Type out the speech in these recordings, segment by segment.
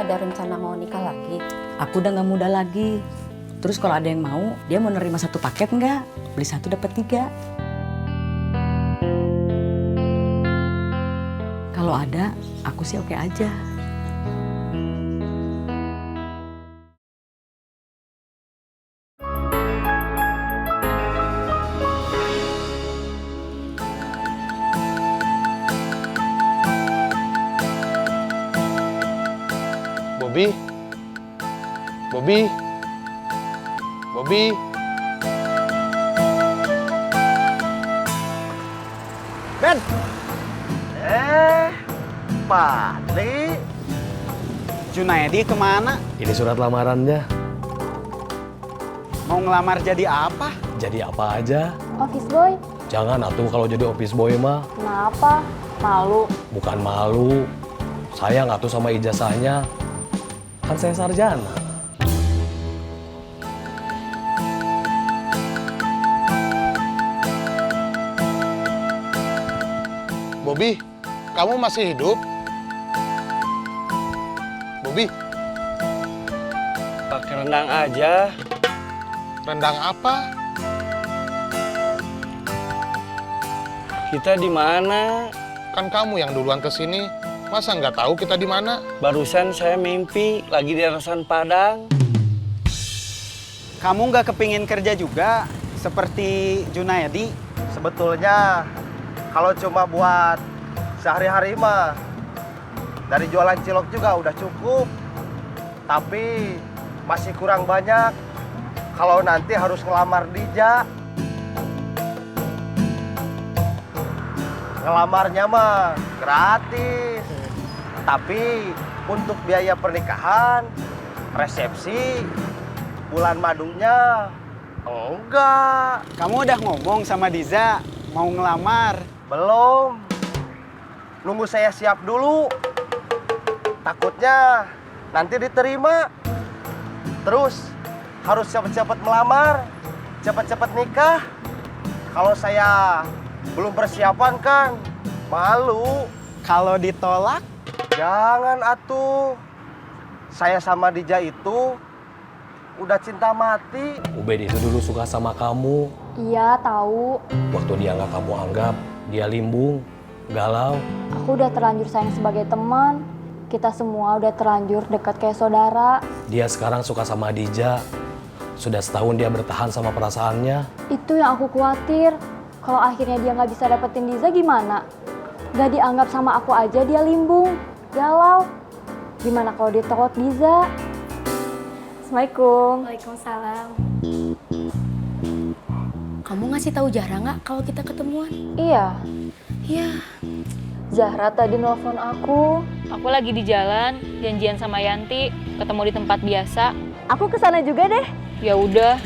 ada rencana mau nikah lagi? Aku udah gak muda lagi. Terus kalau ada yang mau, dia mau nerima satu paket nggak? Beli satu dapat 3. Kalau ada, aku sih oke aja. Bobby, Bobby, Bobby. Ben! Pati. Junaedi kemana? Ini surat lamarannya. Mau ngelamar jadi apa? Jadi apa aja? Office boy? Jangan atuh kalau jadi office boy mah. Kenapa? Malu? Bukan malu. Sayang atuh sama ijazahnya. Kan saya sarjana. Bobby, kamu masih hidup? Bobby, Pakai rendang aja. rendang apa? Kita di mana? Kan kamu yang duluan kesini. Masa nggak tahu kita di mana? Barusan saya mimpi lagi di Restoran Padang. Kamu nggak kepingin kerja juga seperti Junaedi? Sebetulnya kalau cuma buat sehari-hari mah dari jualan cilok juga udah cukup. Tapi masih kurang banyak kalau nanti harus ngelamar Dija. Ngelamarnya mah gratis. Tapi untuk biaya pernikahan, resepsi, bulan madunya enggak. Kamu udah ngomong sama Diza mau ngelamar? Belum. Nunggu saya siap dulu. Takutnya nanti diterima. Terus harus cepet-cepet melamar, cepet-cepet nikah. Kalau saya belum persiapan kan malu. Kalau ditolak? Jangan atuh. Saya sama Dija itu udah cinta mati. Ubed itu dulu suka sama kamu. Iya, tahu. Waktu dia nggak kamu anggap, dia limbung, galau. Aku udah terlanjur sayang sebagai teman. Kita semua udah terlanjur dekat kayak saudara. Dia sekarang suka sama Dija. Sudah setahun dia bertahan sama perasaannya. Itu yang aku khawatir. Kalau akhirnya dia nggak bisa dapetin Diza gimana? Gak dianggap sama aku aja dia limbung, galau. Gimana kalau dia tolak Diza? Assalamualaikum. Waalaikumsalam. Kamu ngasih tahu Zahra nggak kalau kita ketemuan? Iya, Iya. Zahra tadi nelfon aku. Aku lagi di jalan, janjian sama Yanti, ketemu di tempat biasa. Aku kesana juga deh. Ya udah.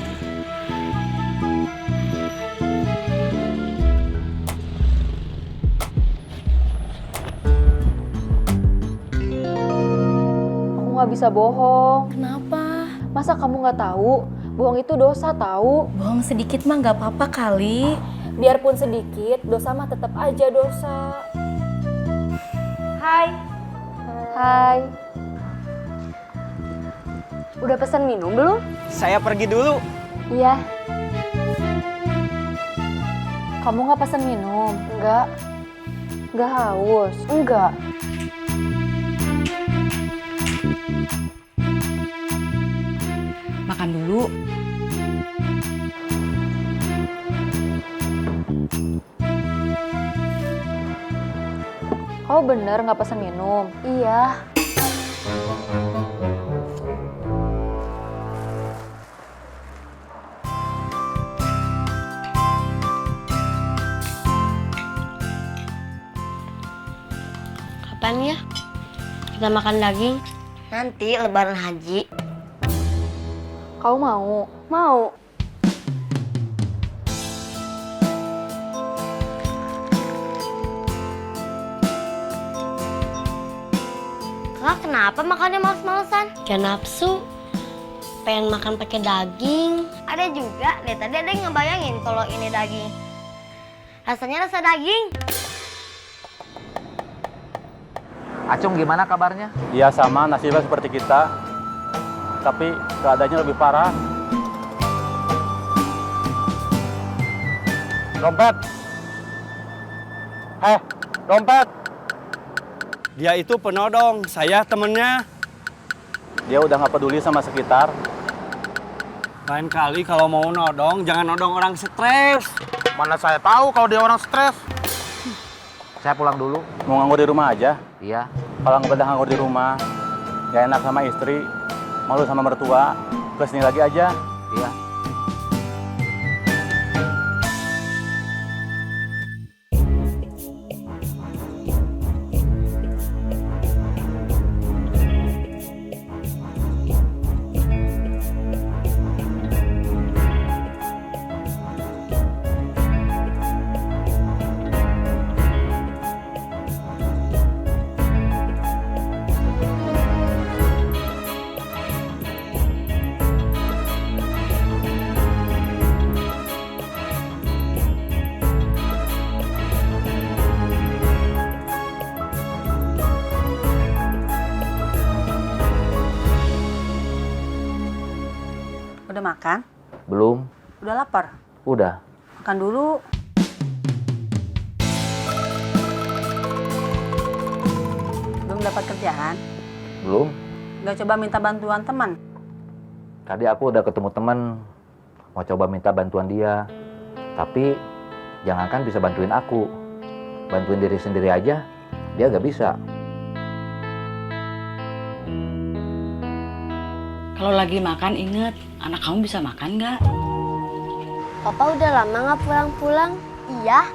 Aku nggak bisa bohong. Kenapa? Masa kamu nggak tahu? Bohong itu dosa tahu. Bohong sedikit mah nggak apa-apa kali. Biarpun sedikit, dosa mah tetap aja dosa. Hai. Hai. Udah pesan minum belum? Saya pergi dulu. Iya. Kamu nggak pesan minum? Enggak. Nggak haus? Enggak. Makan dulu. Kau bener nggak pesan minum? Iya. Kapan ya? Kita makan daging. Nanti lebaran haji. Kau mau? Mau. Kakak kenapa makannya males-malesan? Jangan nafsu. Pengen makan pakai daging. Ada juga, deh tadi ada yang ngebayangin kalau ini daging. Rasanya rasa daging. Acung gimana kabarnya? Iya sama, nasibnya seperti kita. Tapi keadaannya lebih parah. Dompet! Dompet! Dia itu penodong, saya temennya. Dia udah nggak peduli sama sekitar. Lain kali kalau mau nodong, jangan nodong orang stres. Mana saya tahu kalau dia orang stres. Saya pulang dulu. Mau nganggur di rumah aja. Iya. Kalau nggak betah nganggur di rumah, nggak enak sama istri, malu sama mertua, ke sini lagi aja. Iya. Udah makan? Belum? Udah lapar? Udah. Makan dulu. Belum dapat kerjaan? Belum? Nggak coba minta bantuan teman? Tadi aku udah ketemu temen. Mau coba minta bantuan dia. Tapi jangankan bisa bantuin aku. Bantuin diri sendiri aja, dia gak bisa. Kalau lagi makan inget, anak kamu bisa makan nggak? Papa udah lama nggak pulang-pulang? Iya.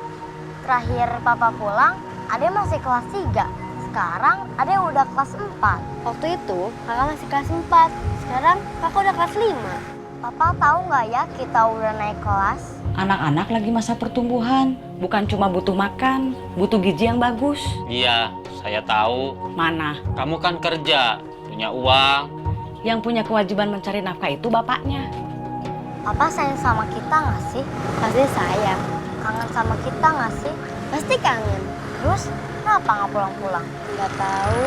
Terakhir Papa pulang, Ade masih kelas 3. Sekarang Ade udah kelas 4. Waktu itu kakak masih kelas 4. Sekarang kakak udah kelas 5. Papa tahu nggak ya kita udah naik kelas? Anak-anak lagi masa pertumbuhan, bukan cuma butuh makan, butuh gizi yang bagus. Iya, saya tahu. Mana? Kamu kan kerja, punya uang. Yang punya kewajiban mencari nafkah itu bapaknya. Papa sayang sama kita nggak sih? Pasti sayang. Kangen sama kita nggak sih? Pasti kangen. Terus kenapa nggak pulang-pulang? Nggak tahu.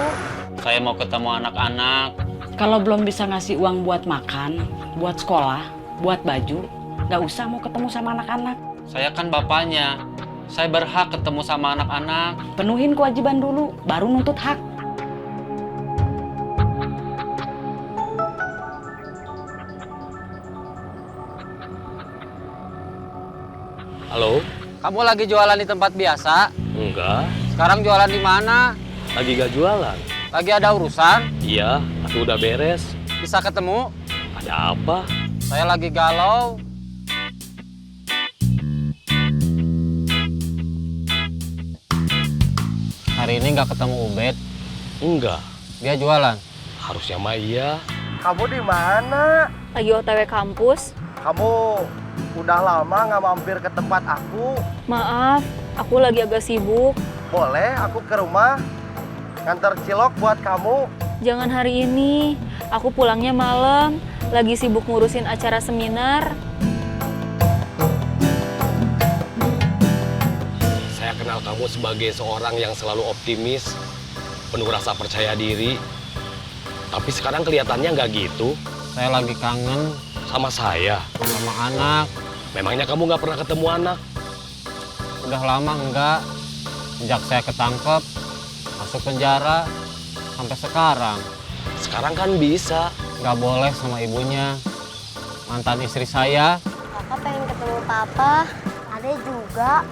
Saya mau ketemu anak-anak. Kalau belum bisa ngasih uang buat makan, buat sekolah, buat baju, nggak usah mau ketemu sama anak-anak. Saya kan bapaknya. Saya berhak ketemu sama anak-anak. Penuhin kewajiban dulu, baru nuntut hak. Halo? Kamu lagi jualan di tempat biasa? Enggak. Sekarang jualan di mana? Lagi gak jualan. Lagi ada urusan? Iya, aku udah beres. Bisa ketemu? Ada apa? Saya lagi galau. Hari ini nggak ketemu Ubed. Enggak. Dia jualan. Harusnya mah iya. Kamu di mana? Lagi OTW kampus. Kamu udah lama nggak mampir ke tempat aku. Maaf, aku lagi agak sibuk. Boleh aku ke rumah ngantar cilok buat kamu. Jangan hari ini, aku pulangnya malam. Lagi sibuk ngurusin acara seminar. Saya kenal kamu sebagai seorang yang selalu optimis, penuh rasa percaya diri. Tapi sekarang kelihatannya nggak gitu. Saya lagi kangen Sama saya. sama anak. Memangnya kamu nggak pernah ketemu anak? Udah lama enggak. Sejak saya ketangkep, masuk penjara, sampai sekarang. Sekarang kan bisa. Nggak boleh sama ibunya. Mantan istri saya. Kakak pengen ketemu Papa. Ade juga.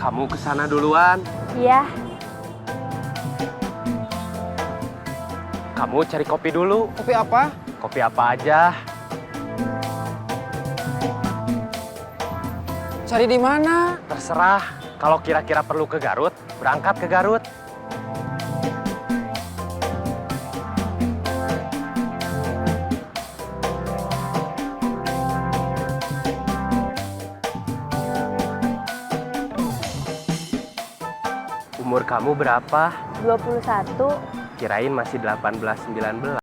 Kamu kesana duluan. Iya, Kamu cari kopi dulu. Kopi apa? Kopi apa aja. Cari di mana? Terserah. Kalau kira-kira perlu ke Garut, berangkat ke Garut. Umur kamu berapa? 21. Kirain masih 18-19.